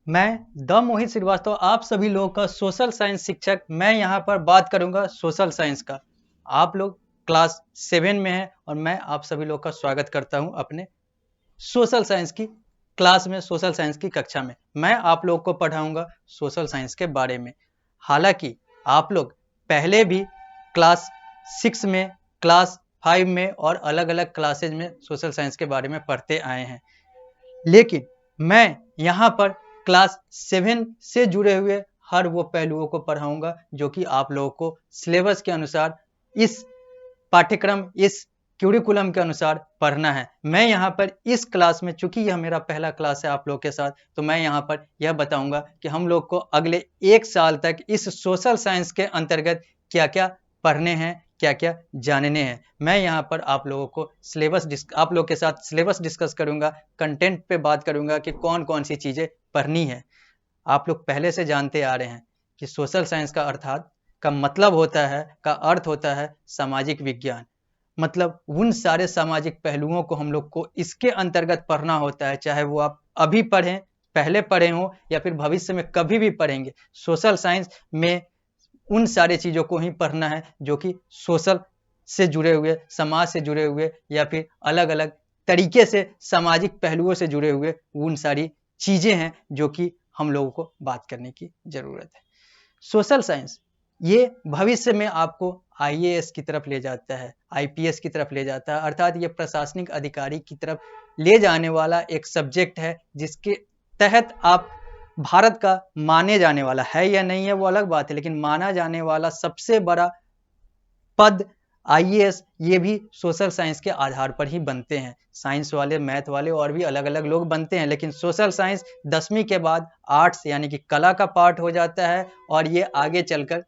मैं द मोहित श्रीवास्तव आप सभी लोगों का सोशल साइंस शिक्षक। मैं यहाँ पर बात करूँगा सोशल साइंस का। आप लोग क्लास 7 में हैं और मैं आप सभी लोग का स्वागत करता हूँ अपने सोशल साइंस की क्लास में, सोशल साइंस की कक्षा में। मैं आप लोग को पढ़ाऊँगा सोशल साइंस के बारे में। हालांकि आप लोग पहले भी क्लास 6 में, क्लास 5 में और अलग अलग क्लासेज में सोशल साइंस के बारे में पढ़ते आए हैं, लेकिन मैं यहाँ पर क्लास 7 से जुड़े हुए हर वो पहलुओं को पढ़ाऊंगा जो कि आप लोगों को सिलेबस के अनुसार, इस पाठ्यक्रम, इस क्यूरिकुलम के अनुसार पढ़ना है। मैं यहाँ पर इस क्लास में, चूंकि यह मेरा पहला क्लास है आप लोग के साथ, तो मैं यहाँ पर यह बताऊंगा कि हम लोग को अगले 1 साल तक इस सोशल साइंस के अंतर्गत क्या क्या पढ़ने हैं, क्या क्या जानने हैं। मैं यहाँ पर आप लोगों को आप लोग के साथ सिलेबस डिस्कस करूंगा, कंटेंट पे बात करूंगा कि कौन कौन सी चीज़ें पढ़नी है। आप लोग पहले से जानते आ रहे हैं कि सोशल साइंस का अर्थात का मतलब होता है, का अर्थ होता है सामाजिक विज्ञान। मतलब उन सारे सामाजिक पहलुओं को हम लोग को इसके अंतर्गत पढ़ना होता है, चाहे वो आप अभी पढ़ें, पहले पढ़े हो या फिर भविष्य में कभी भी पढ़ेंगे। सोशल साइंस में उन सारे चीज़ों को ही पढ़ना है जो कि सोशल से जुड़े हुए, समाज से जुड़े हुए या फिर अलग अलग तरीके से सामाजिक पहलुओं से जुड़े हुए उन सारी चीज़ें हैं जो कि हम लोगों को बात करने की ज़रूरत है। सोशल साइंस ये भविष्य में आपको आईएएस की तरफ ले जाता है, आईपीएस की तरफ ले जाता है, अर्थात ये प्रशासनिक अधिकारी की तरफ ले जाने वाला एक सब्जेक्ट है जिसके तहत आप भारत का माने जाने वाला है या नहीं है वो अलग बात है, लेकिन माना जाने वाला सबसे बड़ा पद आईएएस ये भी सोशल साइंस के आधार पर ही बनते हैं। साइंस वाले, मैथ वाले और भी अलग अलग लोग बनते हैं, लेकिन सोशल साइंस 10वीं के बाद आर्ट्स यानी कि कला का पार्ट हो जाता है और ये आगे चलकर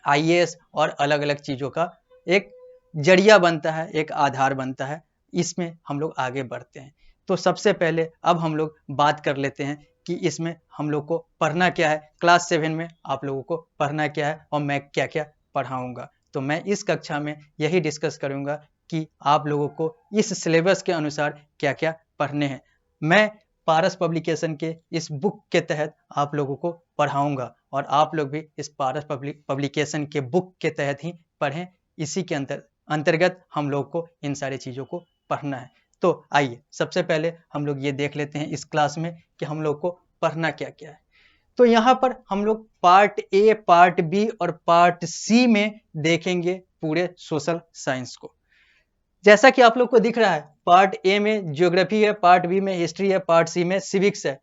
आईएएस और अलग अलग चीज़ों का एक जरिया बनता है, एक आधार बनता है। इसमें हम लोग आगे बढ़ते हैं। तो सबसे पहले अब हम लोग बात कर लेते हैं कि इसमें हम लोग को पढ़ना क्या है। क्लास 7 में आप लोगों को पढ़ना क्या है और मैं क्या क्या पढ़ाऊँगा। तो मैं इस कक्षा में यही डिस्कस करूँगा कि आप लोगों को इस सिलेबस के अनुसार क्या क्या पढ़ने हैं। मैं पारस पब्लिकेशन के इस बुक के तहत आप लोगों को पढ़ाऊँगा और आप लोग भी इस पारस पब्लिकेशन के बुक के तहत ही पढ़ें। इसी के अंतर्गत हम लोग को इन सारी चीज़ों को पढ़ना है। तो आइए सबसे पहले हम लोग ये देख लेते हैं इस क्लास में कि हम लोग को पढ़ना क्या क्या है। तो यहाँ पर हम लोग पार्ट ए, पार्ट बी और पार्ट सी में देखेंगे पूरे सोशल साइंस को। जैसा कि आप लोग को दिख रहा है, पार्ट ए में ज्योग्राफी है, पार्ट बी में हिस्ट्री है, पार्ट सी में सिविक्स है।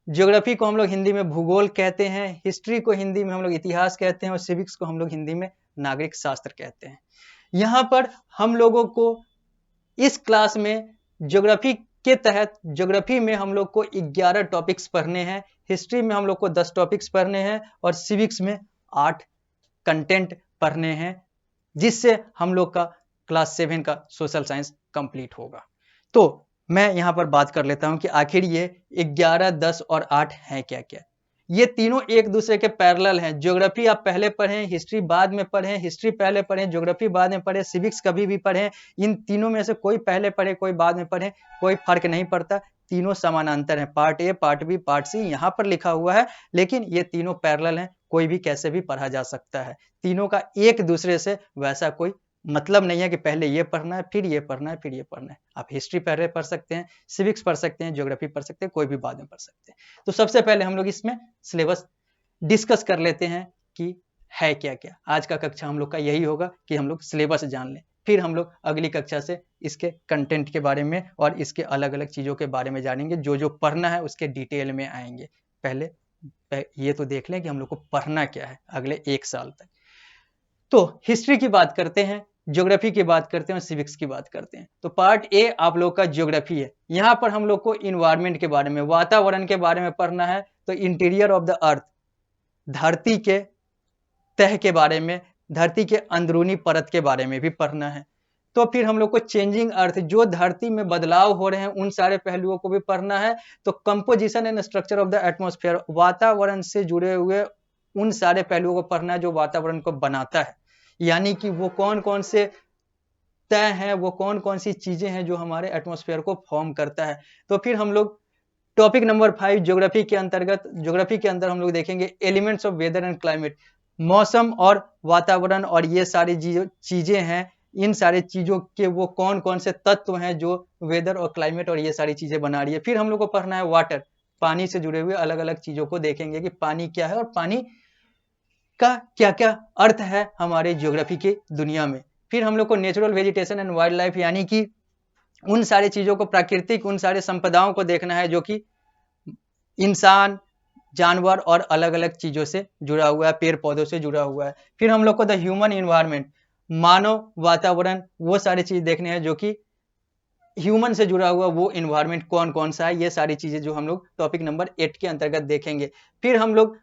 ज्योग्राफी को हम लोग हिंदी में भूगोल कहते हैं, हिस्ट्री को हिंदी में हम लोग इतिहास कहते हैं और सिविक्स को हम लोग हिंदी में नागरिक शास्त्र कहते हैं। यहाँ पर हम लोगों को इस क्लास में ज्योग्राफी के तहत, ज्योग्राफी में हम लोग को 11 टॉपिक्स पढ़ने हैं, हिस्ट्री में हम लोग को 10 टॉपिक्स पढ़ने हैं और सिविक्स में 8 कंटेंट पढ़ने हैं, जिससे हम लोग का क्लास 7 का सोशल साइंस कंप्लीट होगा। तो मैं यहाँ पर बात कर लेता हूँ कि आखिर ये 11, 10 और 8 हैं क्या क्या। ये तीनों एक दूसरे के पैरेलल हैं। ज्योग्राफी आप पहले पढ़ें, हिस्ट्री बाद में पढ़ें, हिस्ट्री पहले पढ़ें, ज्योग्राफी बाद में पढ़ें, सिविक्स कभी भी पढ़ें। इन तीनों में से कोई पहले पढ़े, कोई बाद में पढ़े, कोई फर्क नहीं पड़ता। तीनों समानांतर हैं। Part A, part B, part C यहाँ पर लिखा हुआ है, लेकिन ये तीनों पैरेलल हैं। कोई भी कैसे भी पढ़ा जा सकता है। तीनों का एक दूसरे से वैसा कोई मतलब नहीं है कि पहले ये पढ़ना है, फिर ये पढ़ना है, फिर ये पढ़ना है। आप हिस्ट्री पहले पढ़ सकते हैं, सिविक्स पढ़ सकते हैं, ज्योग्राफी पढ़ सकते हैं, कोई भी बाद में पढ़ सकते हैं। तो सबसे पहले हम लोग इसमें सिलेबस डिस्कस कर लेते हैं कि है क्या क्या। आज का कक्षा हम लोग का यही होगा कि हम लोग सिलेबस जान लें, फिर हम लोग अगली कक्षा से इसके कंटेंट के बारे में और इसके अलग अलग चीज़ों के बारे में जानेंगे। जो जो पढ़ना है उसके डिटेल में आएंगे। पहले ये तो देख लें कि हम लोग को पढ़ना क्या है अगले 1 साल तक। तो हिस्ट्री की बात करते हैं, ज्योग्राफी की बात करते हैं और सिविक्स की बात करते हैं। तो पार्ट ए आप लोग का ज्योग्राफी है। यहाँ पर हम लोग को इन्वायरमेंट के बारे में, वातावरण के बारे में पढ़ना है। तो इंटीरियर ऑफ द अर्थ, धरती के तह के बारे में, धरती के अंदरूनी परत के बारे में भी पढ़ना है। तो फिर हम लोग को चेंजिंग अर्थ, जो धरती में बदलाव हो रहे हैं उन सारे पहलुओं को भी पढ़ना है। तो composition and structure of the atmosphere, वातावरण से जुड़े हुए उन सारे पहलुओं को पढ़ना है जो वातावरण को बनाता है, यानी कि वो कौन कौन से तय हैं, वो कौन कौन सी चीजें हैं जो हमारे एटमॉस्फेयर को फॉर्म करता है। तो फिर हम लोग टॉपिक नंबर 5 ज्योग्राफी के अंतर्गत, ज्योग्राफी के अंदर हम लोग देखेंगे elements of weather and climate, मौसम और वातावरण, और ये सारी चीजें हैं, इन सारी चीजों के वो कौन कौन से तत्व हैं जो वेदर और क्लाइमेट और ये सारी चीजें बना रही है। फिर हम लोग को पढ़ना है वाटर, पानी से जुड़े हुए अलग अलग चीजों को देखेंगे कि पानी क्या है और पानी का क्या क्या अर्थ है हमारे ज्योग्राफी की दुनिया में। फिर हम लोग को natural vegetation and wild life, यानी कि उन सारी चीजों को, प्राकृतिक उन सारे संपदाओं को देखना है जो कि इंसान, जानवर और अलग अलग चीजों से जुड़ा हुआ है, पेड़ पौधों से जुड़ा हुआ है। फिर हम लोग को द ह्यूमन इन्वायरमेंट, मानव वातावरण, वो सारी चीज देखने हैं जो कि ह्यूमन से जुड़ा हुआ वो इन्वायरमेंट कौन कौन सा है, ये सारी चीजें जो हम लोग टॉपिक नंबर 8 के अंतर्गत देखेंगे। फिर हम लोग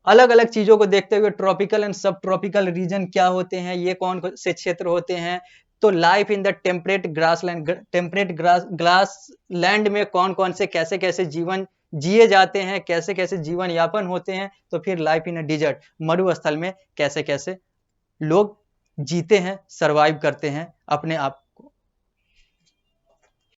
अलग अलग चीजों को देखते हुए ट्रॉपिकल एंड सब ट्रॉपिकल रीजन क्या होते हैं, ये कौन से क्षेत्र होते हैं, तो life in the temperate grassland, temperate grass land में कौन कौन से कैसे कैसे जीवन जिए जाते हैं, कैसे कैसे जीवन यापन होते हैं, तो फिर लाइफ इन अ डिजर्ट, मरुस्थल में कैसे कैसे लोग जीते हैं, सरवाइव करते हैं, अपने आप